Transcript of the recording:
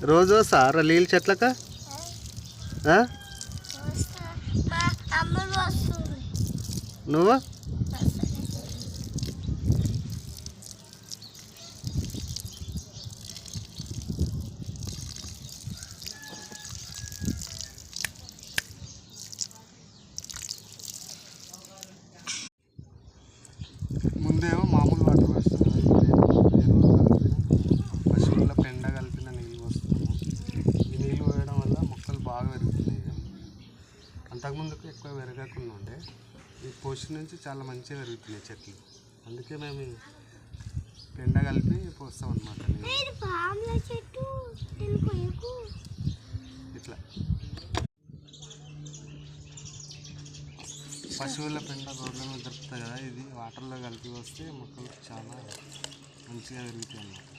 రోజు వస్తారా నీళ్ళు చెట్లక? నువ్వు ముందేమో మామూలు వాటర్ వేస్తాం కదా, పశువుల పెండ కలిపిన నీళ్ళు వస్తాము. ఈ నీళ్ళు వేయడం వల్ల మొక్కలు బాగా పెరుగుతున్నాయి. అంతకుముందుకు ఎక్కువ పెరగకుండా ఉండే, ఈ పోషణ నుంచి చాలా మంచిగా పెరుగుతున్నాయి చెట్లు. అందుకే మేము పెండ కలిపి పోస్తాం అన్నమాట. ఇట్లా పశువుల పెండ రోడ్ల మీద దొరుకుతాయి కదా, ఇది వాటర్లో కలిపి వస్తే మొక్కలు చాలా మంచిగా పెరుగుతాయి అన్నమాట.